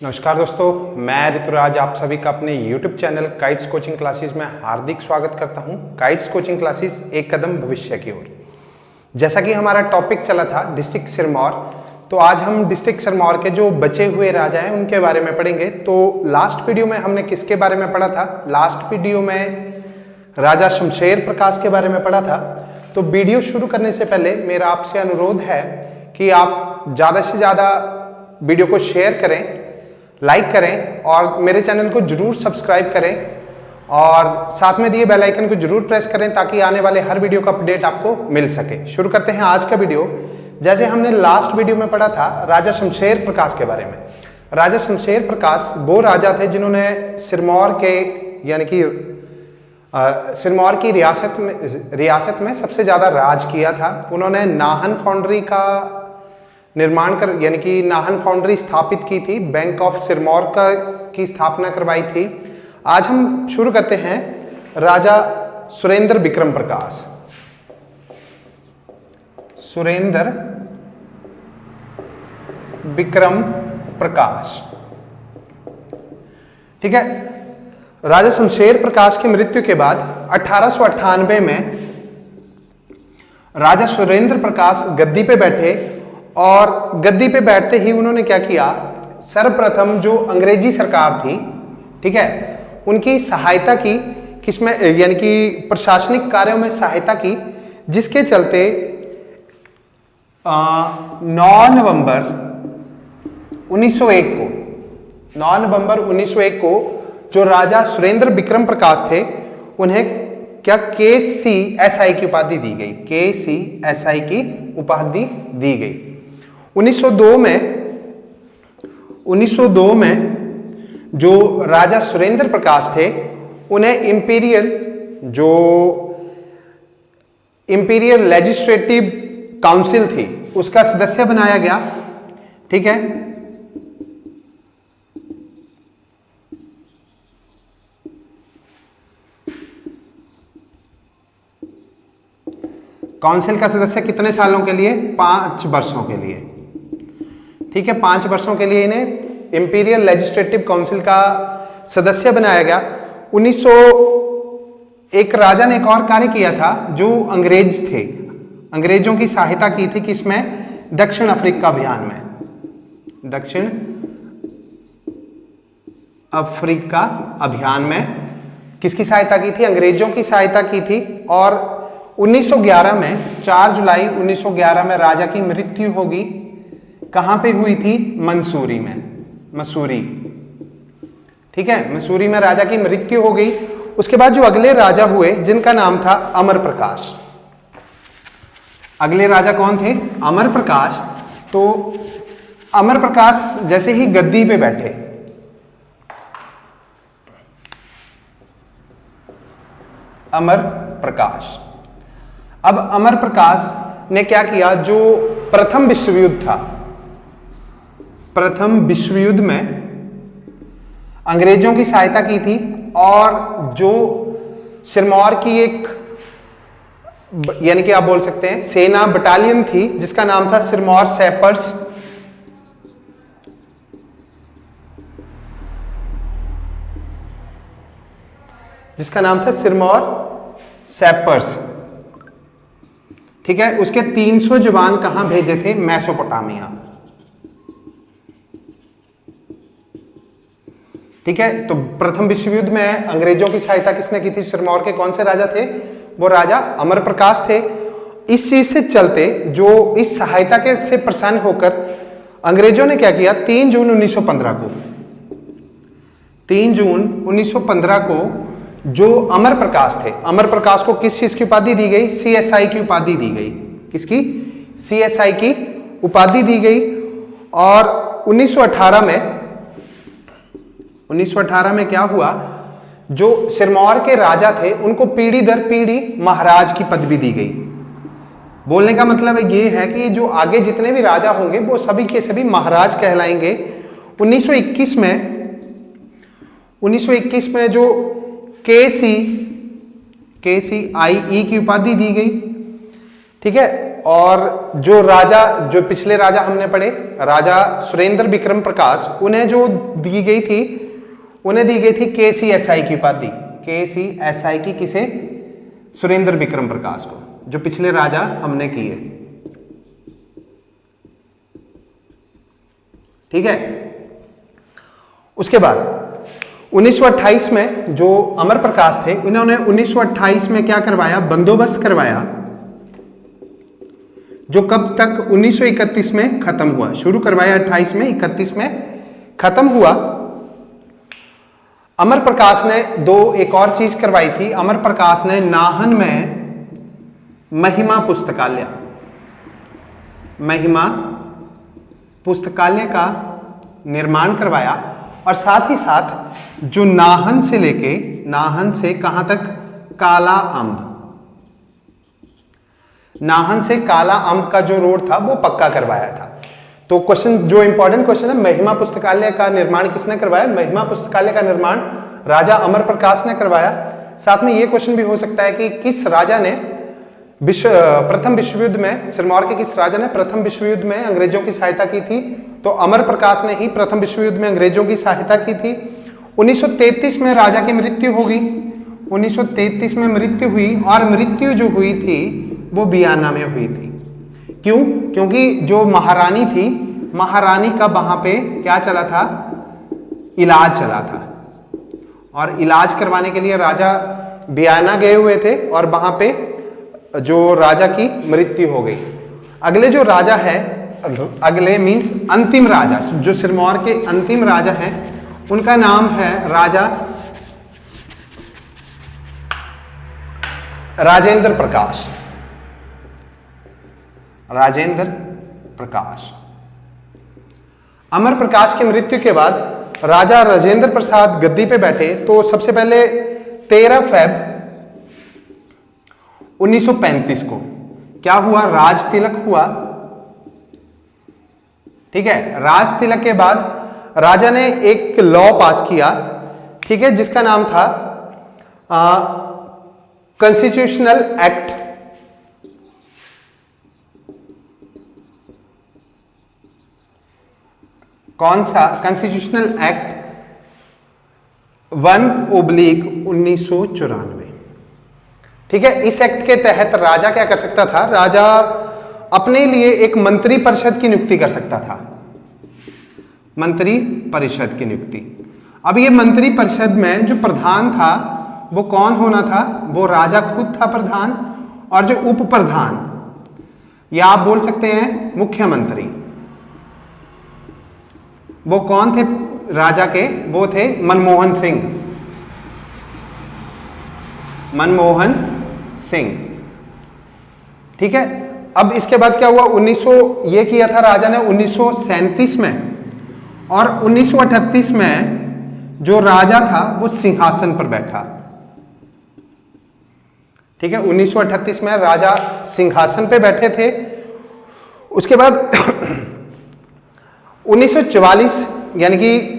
नमस्कार दोस्तों, मैं ऋतुराज आप सभी का अपने YouTube channel kites coaching classes में हार्दिक स्वागत करता हूं। काइट्स कोचिंग क्लासेस एक कदम भविष्य की ओर। जैसा कि हमारा टॉपिक चला था डिस्ट्रिक्ट सिरमौर, तो आज हम डिस्ट्रिक्ट सिरमौर के जो बचे हुए राजा हैं उनके बारे में पढ़ेंगे। तो लास्ट वीडियो में हमने किसके बारे में पढ़ा था? लास्ट वीडियो में राजा शमशेर प्रकाश के बारे में पढ़ा था। तो वीडियो शुरू करने से पहले मेरा आपसे अनुरोध है कि आप ज़्यादा से ज़्यादा वीडियो को शेयर करें, लाइक करें और मेरे चैनल को जरूर सब्सक्राइब करें और साथ में दिए बेल आइकन को जरूर प्रेस करें ताकि आने वाले हर वीडियो का अपडेट आपको मिल सके। शुरू करते हैं आज का वीडियो। जैसे हमने लास्ट वीडियो में पढ़ा था राजा शमशेर प्रकाश के बारे में। राजा शमशेर प्रकाश वो राजा थे जिन्होंने सिरमौर के यानी कि सिरमौर की रियासत में सबसे ज्यादा राज किया था। उन्होंने नाहन फाउंड्री का निर्माण कर यानी कि नाहन फाउंड्री स्थापित की थी, बैंक ऑफ सिरमौर की स्थापना करवाई थी। आज हम शुरू करते हैं राजा सुरेंद्र विक्रम प्रकाश। सुरेंद्र विक्रम प्रकाश, ठीक है। राजा शमशेर प्रकाश की मृत्यु के बाद 1898 में राजा सुरेंद्र प्रकाश गद्दी पे बैठे और गद्दी पे बैठते ही उन्होंने क्या किया, सर्वप्रथम जो अंग्रेजी सरकार थी, ठीक है, उनकी सहायता की, किसमें यानी कि प्रशासनिक कार्यों में सहायता की, जिसके चलते 9 नवंबर 1901 को जो राजा सुरेंद्र विक्रम प्रकाश थे उन्हें क्या KCSI की उपाधि दी गई। KCSI की उपाधि दी गई। 1902 में जो राजा सुरेंद्र प्रकाश थे उन्हें इंपीरियल लेजिस्लेटिव काउंसिल थी उसका सदस्य बनाया गया, ठीक है। काउंसिल का सदस्य कितने सालों के लिए? 5 वर्षों के लिए, ठीक है। 5 वर्षों के लिए इन्हें इंपीरियल लेजिस्लेटिव काउंसिल का सदस्य बनाया गया। एक राजा ने एक और कार्य किया था जो अंग्रेज थे, अंग्रेजों की सहायता की थी, किसमें? दक्षिण अफ्रीका अभियान में। दक्षिण अफ्रीका अभियान में किसकी सहायता की थी? अंग्रेजों की सहायता की थी। और 1911 में 4 जुलाई 1911 में राजा की मृत्यु होगी। कहां पे हुई थी? मंसूरी में, मसूरी, ठीक है। मसूरी में राजा की मृत्यु हो गई। उसके बाद जो अगले राजा हुए जिनका नाम था अमर प्रकाश। अगले राजा कौन थे? अमर प्रकाश। तो अमर प्रकाश जैसे ही गद्दी पे बैठे, अमर प्रकाश, अब अमर प्रकाश ने क्या किया, जो प्रथम विश्व युद्ध था, प्रथम विश्व युद्ध में अंग्रेजों की सहायता की थी और जो सिरमौर की एक यानी कि आप बोल सकते हैं सेना बटालियन थी जिसका नाम था सिरमौर सैपर्स, जिसका नाम था सिरमौर सैपर्स, ठीक है। उसके 300 जवान कहां भेजे थे? मेसोपोटामिया, ठीक है। तो प्रथम विश्व युद्ध में अंग्रेजों की सहायता किसने की थी? सिरमौर के कौन से राजा थे? वो राजा अमर प्रकाश थे। इस चीज से चलते जो इस सहायता के से प्रसन्न होकर अंग्रेजों ने क्या किया, 3 जून 1915 को जो अमर प्रकाश थे, अमर प्रकाश को किस चीज की उपाधि दी गई? CSI की उपाधि दी गई। किसकी? CSI की उपाधि दी गई। और 1918 में क्या हुआ, जो सिरमौर के राजा थे उनको पीढ़ी दर पीढ़ी महाराज की पदवी दी गई। बोलने का मतलब ये है कि जो आगे जितने भी राजा होंगे वो सभी के सभी महाराज कहलाएंगे। 1921 में जो KCIE की उपाधि दी गई, ठीक है। और जो राजा, जो पिछले राजा हमने पढ़े, राजा सुरेंद्र विक्रम प्रकाश, उन्हें जो दी गई थी, उन्हें दी गई थी KCSI की उपाधि। KCSI की किसे? सुरेंद्र विक्रम प्रकाश को, जो पिछले राजा हमने किए। ठीक है। उसके बाद 1928 में जो अमर प्रकाश थे, उन्होंने 1928 में क्या करवाया? बंदोबस्त करवाया, जो कब तक? 1931 में खत्म हुआ। शुरू करवाया 28 में, 31 में खत्म हुआ। अमर प्रकाश ने एक और चीज करवाई थी। अमर प्रकाश ने नाहन में महिमा पुस्तकालय, महिमा पुस्तकालय का निर्माण करवाया, और साथ ही साथ जो नाहन से लेके, नाहन से कहां तक? काला अम्ब, नाहन से काला अम्ब का जो रोड था वो पक्का करवाया था। तो क्वेश्चन, जो इंपॉर्टेंट क्वेश्चन है, महिमा पुस्तकालय का निर्माण किसने करवाया? महिमा पुस्तकालय का निर्माण राजा अमर प्रकाश ने करवाया। साथ में ये क्वेश्चन भी हो सकता है कि किस राजा ने प्रथम विश्व युद्ध में, सिरमौर के किस राजा ने प्रथम विश्व युद्ध में अंग्रेजों की सहायता की थी? तो अमर प्रकाश ने ही प्रथम विश्व युद्ध में अंग्रेजों की सहायता की थी। 1933 में राजा की मृत्यु होगी, 1933 में मृत्यु हुई, और मृत्यु जो हुई थी वो बियाना में हुई थी। क्यों? क्योंकि जो महारानी थी, महारानी का वहां पे क्या चला था? इलाज चला था, और इलाज करवाने के लिए राजा बियाना गए हुए थे, और वहां पे जो राजा की मृत्यु हो गई। अगले जो राजा है, अगले मींस अंतिम राजा, जो सिरमौर के अंतिम राजा हैं, उनका नाम है राजेंद्र प्रकाश। राजेंद्र प्रकाश। अमर प्रकाश की मृत्यु के बाद राजा राजेंद्र प्रसाद गद्दी पे बैठे। तो सबसे पहले 13 फरवरी 1935 को क्या हुआ? राज तिलक हुआ। ठीक है। राज तिलक के बाद राजा ने एक लॉ पास किया, ठीक है, जिसका नाम था कॉन्स्टिट्यूशनल एक्ट। कौन सा? Constitutional act 1/1994। ठीक है। इस एक्ट के तहत राजा क्या कर सकता था? राजा अपने लिए एक मंत्री परिषद की नियुक्ति कर सकता था, मंत्री परिषद की नियुक्ति। अब ये मंत्री परिषद में जो प्रधान था वो कौन होना था? वो राजा खुद था प्रधान, और जो उप प्रधान, या आप बोल सकते हैं मुख्यमंत्री, वो कौन थे राजा के? वो थे मनमोहन सिंह, मनमोहन सिंह। ठीक है। अब इसके बाद क्या हुआ? 1900 ये किया था राजा ने 1937 में, और 1938 में जो राजा था वो सिंहासन पर बैठा। ठीक है। 1938 में राजा सिंहासन पे बैठे थे। उसके बाद 1944 यानी कि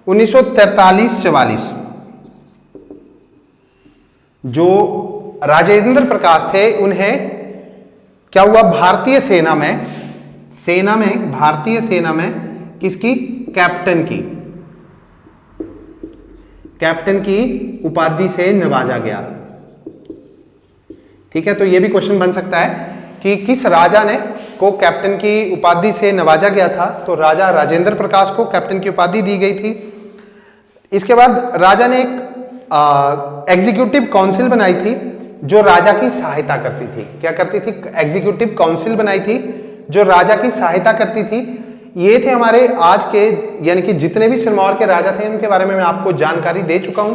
1943-44 जो राजेंद्र प्रकाश थे, उन्हें क्या हुआ? भारतीय सेना में, भारतीय सेना में किसकी? कैप्टन की उपाधि से नवाजा गया। ठीक है। तो यह भी क्वेश्चन बन सकता है कि किस राजा ने को कैप्टन की उपाधि से नवाजा गया था? तो राजा राजेंद्र प्रकाश को कैप्टन की उपाधि दी गई थी। इसके बाद राजा ने एक एग्जीक्यूटिव काउंसिल बनाई थी जो राजा की सहायता करती थी। क्या करती थी? एग्जीक्यूटिव काउंसिल बनाई थी जो राजा की सहायता करती थी। ये थे हमारे आज के, यानी कि जितने भी सिरमौर के राजा थे उनके बारे में मैं आपको जानकारी दे चुका हूं।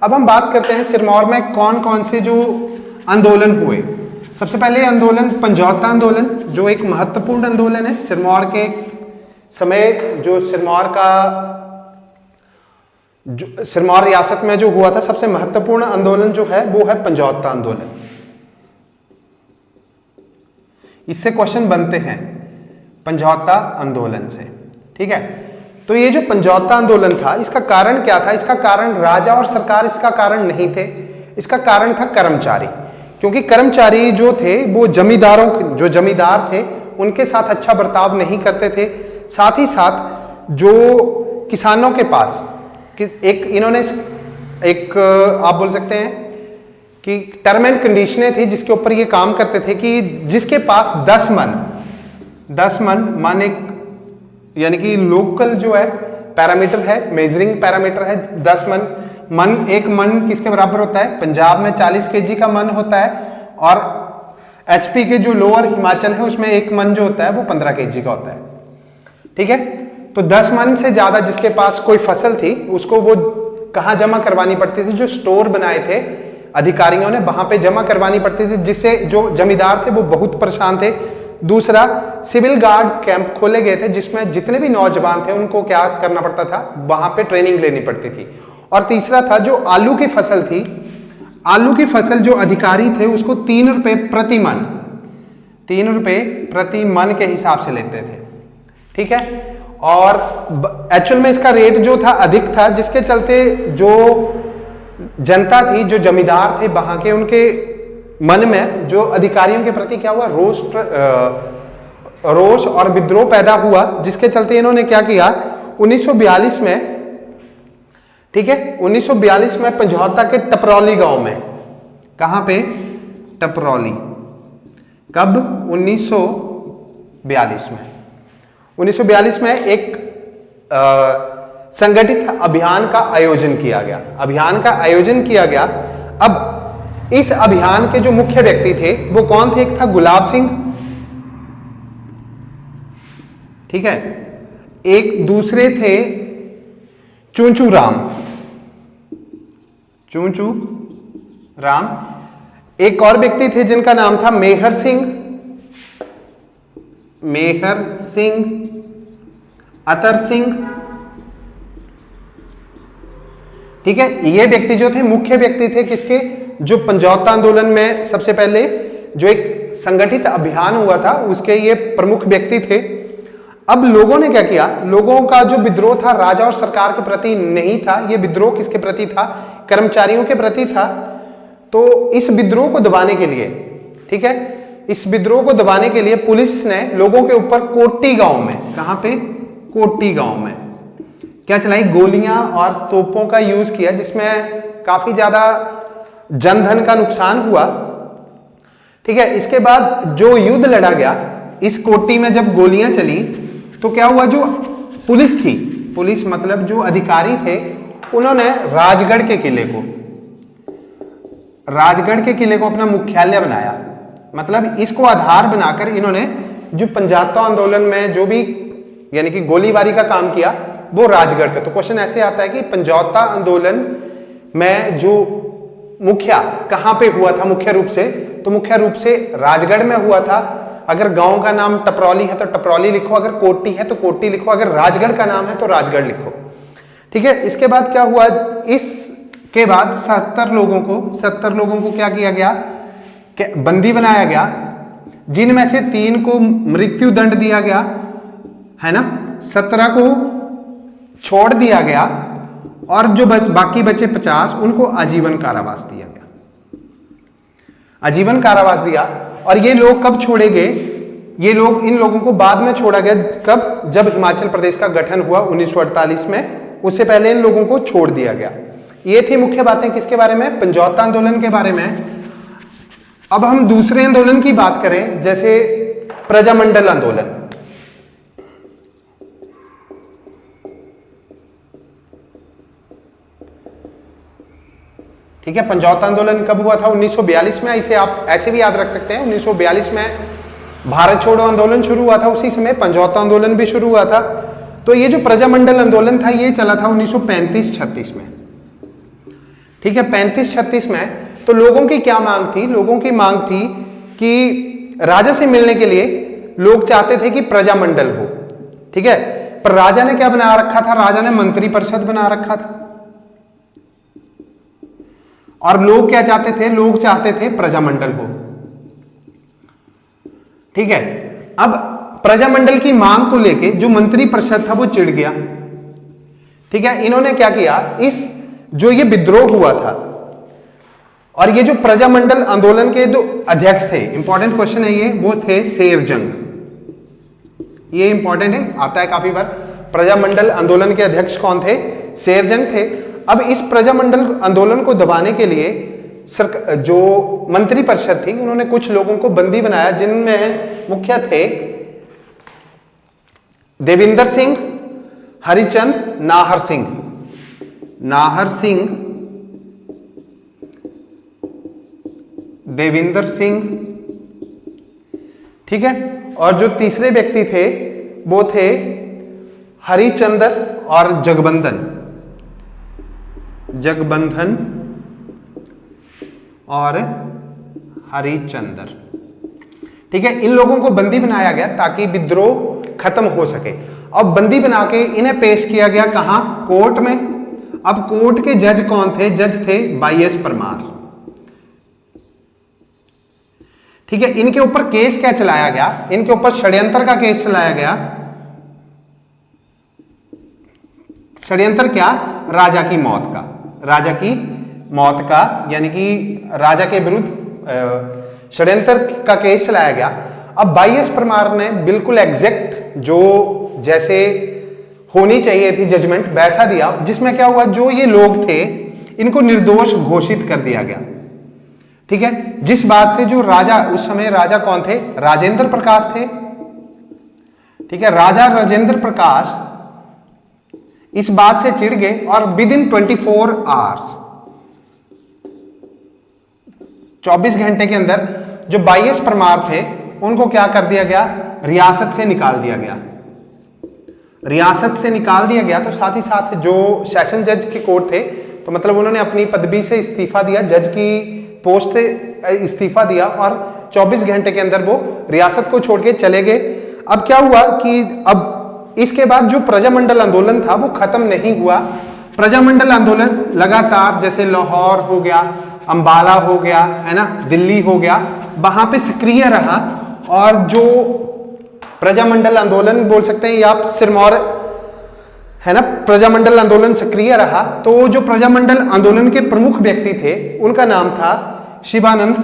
अब हम बात करते हैं सिरमौर में कौन कौन से जो आंदोलन हुए। सबसे पहले आंदोलन समझौता आंदोलन, जो एक महत्वपूर्ण आंदोलन है सिरमौर के समय, जो सिरमौर रियासत में जो हुआ था, सबसे महत्वपूर्ण आंदोलन जो है वो है समझौता आंदोलन। इससे क्वेश्चन बनते हैं समझौता आंदोलन से। ठीक है। तो ये जो समझौता आंदोलन था, इसका कारण क्या था? इसका कारण राजा और सरकार इसका कारण नहीं थे, इसका कारण था कर्मचारी। क्योंकि कर्मचारी जो थे वो जो जमींदार थे उनके साथ अच्छा बर्ताव नहीं करते थे। साथ ही साथ जो किसानों के पास इन्होंने एक आप बोल सकते हैं कि टर्म एंड कंडीशनें थी जिसके ऊपर ये काम करते थे कि जिसके पास 10 मन एक यानी कि लोकल जो है पैरामीटर है, मेजरिंग पैरामीटर है 10 मन एक मन किसके बराबर होता है? पंजाब में 40 केजी का मन होता है और एचपी के जो लोअर हिमाचल है उसमें एक मन जो होता है वो 15 केजी का होता है। ठीक है, तो 10 मन से ज्यादा जिसके पास कोई फसल थी उसको वो कहां जमा करवानी पड़ती थी? जो स्टोर बनाए थे अधिकारियों ने वहां पे जमा करवानी पड़ती थी, जिससे जो जमींदार थे वो बहुत परेशान थे। दूसरा, सिविल गार्ड कैंप खोले गए थे जिसमें जितने भी नौजवान थे उनको क्या करना पड़ता था? वहां पे ट्रेनिंग लेनी पड़ती थी। और तीसरा था जो आलू की फसल थी, आलू की फसल जो अधिकारी थे उसको 3 रुपए प्रति मन के हिसाब से लेते थे। ठीक है, और एक्चुअल में इसका रेट जो था अधिक था, जिसके चलते जो जनता थी, जो जमींदार थे वहां के, उनके मन में जो अधिकारियों के प्रति क्या हुआ? रोष और विद्रोह पैदा हुआ, जिसके चलते इन्होंने क्या किया? 1942 में, ठीक है, 1942 में पंजौता के टपरौली गांव में, कहां पे? टपरौली। कब? 1942 में एक संगठित अभियान का आयोजन किया गया। अब इस अभियान के जो मुख्य व्यक्ति थे वो कौन थे? एक था गुलाब सिंह, ठीक है, एक दूसरे थे चूंचू राम, एक और व्यक्ति थे जिनका नाम था मेहर सिंह, अतर सिंह। ठीक है, ये व्यक्ति जो थे मुख्य व्यक्ति थे किसके? जो पंजौता आंदोलन में सबसे पहले जो एक संगठित अभियान हुआ था उसके ये प्रमुख व्यक्ति थे। अब लोगों ने क्या किया? लोगों का जो विद्रोह था राजा और सरकार के प्रति नहीं था, ये विद्रोह किसके प्रति था? कर्मचारियों के प्रति था। तो इस विद्रोह को दबाने के लिए, ठीक है, इस विद्रोह को दबाने के लिए पुलिस ने लोगों के ऊपर कोट्टी गांव में, कहां पे? कोट्टी गांव में क्या चलाई? गोलियां और तोपों का यूज किया, जिसमें काफी ज्यादा जनधन का नुकसान हुआ। ठीक है, इसके बाद जो युद्ध लड़ा गया इस कोट्टी में, जब गोलियां चली तो क्या हुआ? जो पुलिस थी, पुलिस मतलब जो अधिकारी थे, उन्होंने राजगढ़ के किले को अपना मुख्यालय बनाया। मतलब इसको आधार बनाकर इन्होंने जो पंजाबता आंदोलन में जो भी यानी कि गोलीबारी का काम किया वो राजगढ़ का। तो क्वेश्चन ऐसे आता है कि पंजाबता आंदोलन में जो मुखिया कहां पे हुआ था मुख्य रूप से? तो मुख्य रूप से राजगढ़ में हुआ था। अगर गांव का नाम टपरौली है तो टपरौली लिखो, अगर कोट्टी है तो कोट्टी लिखो, अगर राजगढ़ का नाम है तो राजगढ़ लिखो। ठीक है, इसके बाद क्या हुआ? इसके बाद 70 लोगों को क्या किया गया? बंदी बनाया गया, जिनमें से 3 को मृत्यु दंड दिया गया है ना, 17 को छोड़ दिया गया और जो बाकी बचे 50 उनको आजीवन कारावास दिया गया। आजीवन कारावास दिया। और ये लोग कब छोड़े गए? इन लोगों को बाद में छोड़ा गया। कब? जब हिमाचल प्रदेश का गठन हुआ 1948 में, उससे पहले इन लोगों को छोड़ दिया गया। ये थी मुख्य बातें किसके बारे में? पंजाबता आंदोलन के बारे में। अब हम दूसरे आंदोलन की बात करें, जैसे प्रजामंडल आंदोलन। ठीक है, पंजाबता आंदोलन कब हुआ था? 1942 में। इसे आप ऐसे भी याद रख सकते हैं, 1942 में भारत छोड़ो आंदोलन शुरू हुआ था, उसी समय पंजाबता आंदोलन भी शुरू हुआ था। तो ये जो प्रजामंडल आंदोलन था ये चला था 1935-36 में। ठीक है, 35-36 में। तो लोगों की क्या मांग थी? लोगों की मांग थी कि राजा से मिलने के लिए लोग चाहते थे कि प्रजामंडल हो। ठीक है, पर राजा ने क्या बना रखा था? राजा ने मंत्री परिषद बना रखा था। और लोग क्या चाहते थे? लोग चाहते थे प्रजामंडल हो। ठीक है, अब प्रजामंडल की मांग को लेके जो मंत्री परिषद था वो चिढ़ गया। ठीक है, इन्होंने क्या किया? जो ये विद्रोह हुआ था, और ये जो प्रजामंडल आंदोलन के जो अध्यक्ष थे, इंपॉर्टेंट क्वेश्चन है ये, वो थे शेरजंग। ये इंपॉर्टेंट है, आता है काफी बार। प्रजामंडल आंदोलन के अध्यक्ष कौन थे? शेरजंग थे। अब इस प्रजामंडल आंदोलन को दबाने के लिए जो मंत्री परिषद थी, उन्होंने कुछ लोगों को बंदी बनाया, जिनमें मुख्य थे देविंदर सिंह, हरिचंद, नाहर सिंह। देविंदर सिंह, ठीक है। और जो तीसरे व्यक्ति थे वो थे हरिचंद्र और जगबंधन और हरिचंद्र, ठीक है। इन लोगों को बंदी बनाया गया ताकि विद्रोह खत्म हो सके। अब बंदी बना के इन्हें पेश किया गया कहां? कोर्ट में। अब कोर्ट के जज कौन थे? जज थे वाई.एस. परमार, ठीक है। इनके ऊपर केस क्या चलाया गया? इनके ऊपर षड्यंत्र का केस चलाया गया। षड्यंत्र क्या? राजा की मौत का। राजा की मौत का, यानी कि राजा के विरुद्ध षड्यंत्र का केस चलाया गया। अब वाई.एस. परमार ने बिल्कुल एग्जैक्ट जो जैसे होनी चाहिए थी जजमेंट वैसा दिया, जिसमें क्या हुआ, जो ये लोग थे इनको निर्दोष घोषित कर दिया गया, ठीक है। जिस बात से जो राजा, उस समय राजा कौन थे? राजेंद्र प्रकाश थे, ठीक है। राजा राजेंद्र प्रकाश इस बात से चिढ़ गए और विद इन 24 आवर्स, 24 घंटे के अंदर जो वाई.एस. परमार थे उनको क्या कर दिया गया? रियासत से निकाल दिया गया। रियासत से निकाल दिया गया तो साथ ही साथ जो सेशन जज के कोर्ट थे, तो मतलब उन्होंने अपनी पदवी से इस्तीफा दिया, जज की पोस्ट से इस्तीफा दिया और 24 घंटे के अंदर वो रियासत को छोड़ के चले गए। अब क्या हुआ कि अब इसके बाद जो प्रजामंडल आंदोलन था वो खत्म नहीं हुआ। प्रजामंडल आंदोलन लगातार, जैसे लाहौर हो गया, अंबाला हो गया, है ना, दिल्ली हो गया, वहां पे सक्रिय रहा। और जो प्रजामंडल आंदोलन बोल सकते हैं या आप सिरमौर, है ना, प्रजामंडल आंदोलन सक्रिय रहा। तो जो प्रजामंडल आंदोलन के प्रमुख व्यक्ति थे उनका नाम था शिवानंद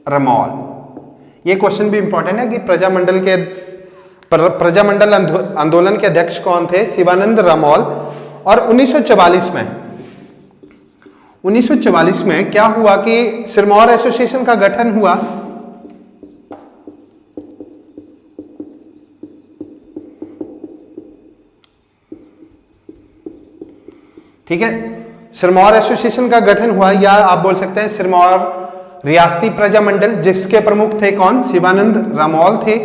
रमौल। ये क्वेश्चन भी इंपॉर्टेंट है कि प्रजामंडल आंदोलन के अध्यक्ष कौन थे? शिवानंद रमौल। और 1944 में क्या हुआ कि सिरमौर एसोसिएशन का गठन हुआ। ठीक है, सिरमौर एसोसिएशन का गठन हुआ, या आप बोल सकते हैं सिरमौर रियासती प्रजामंडल, जिसके प्रमुख थे कौन? शिवानंद रमौल थे,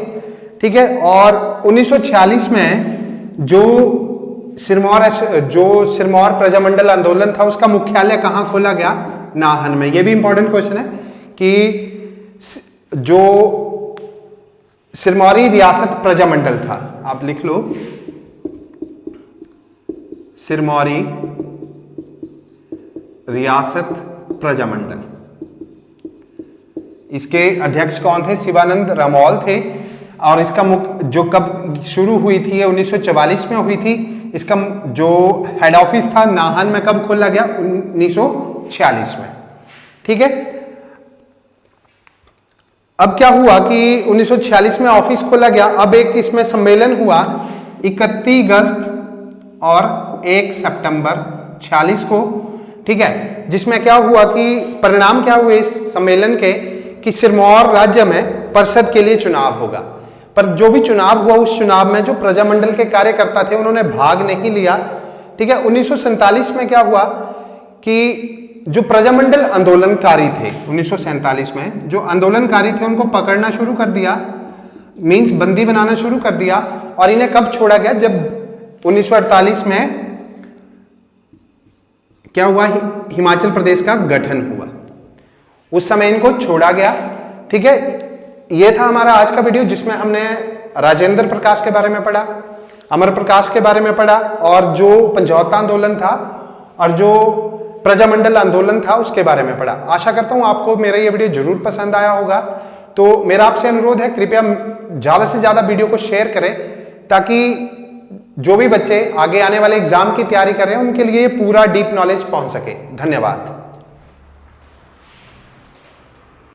ठीक है। और 1946 में जो सिरमौर प्रजामंडल आंदोलन था उसका मुख्यालय कहां खोला गया? नाहन में। यह भी इंपॉर्टेंट क्वेश्चन है कि जो सिरमौरी रियासत प्रजामंडल था, आप लिख लो, सिरमौरी रियासत प्रजामंडल, इसके अध्यक्ष कौन थे? शिवानंद रमौल थे। और इसका जो कब शुरू हुई थी? ये 1944 में हुई थी। इसका जो हेड ऑफिस था नाहन में कब खोला गया? 1946 में, ठीक है। अब क्या हुआ कि 1946 में ऑफिस खोला गया। अब एक इसमें सम्मेलन हुआ 31 अगस्त और 1 सितंबर 46 को, ठीक है। जिसमें क्या हुआ कि परिणाम क्या हुए इस सम्मेलन के कि सिरमौर राज्य में परिषद के लिए चुनाव होगा। पर जो भी चुनाव हुआ उस चुनाव में जो प्रजामंडल के कार्यकर्ता थे उन्होंने भाग नहीं लिया, ठीक है। 1947 में क्या हुआ कि जो प्रजामंडल आंदोलनकारी थे 1947 में जो आंदोलनकारी थे उनको पकड़ना शुरू कर दिया, मींस बंदी बनाना शुरू कर दिया। और इन्हें कब छोड़ा गया? जब 1948 में क्या हुआ? हिमाचल प्रदेश का गठन हुआ, उस समय इनको छोड़ा गया, ठीक है। यह था हमारा आज का वीडियो, जिसमें हमने राजेंद्र प्रकाश के बारे में पढ़ा, अमर प्रकाश के बारे में पढ़ा, और जो समझौता आंदोलन था और जो प्रजामंडल आंदोलन था उसके बारे में पढ़ा। आशा करता हूं आपको मेरा ये वीडियो जरूर पसंद आया होगा। तो मेरा आपसे अनुरोध है, कृपया ज्यादा से ज्यादा वीडियो को शेयर करें ताकि जो भी बच्चे आगे आने वाले एग्जाम की तैयारी कर रहे हैं उनके लिए ये पूरा डीप नॉलेज पहुंच सके। धन्यवाद।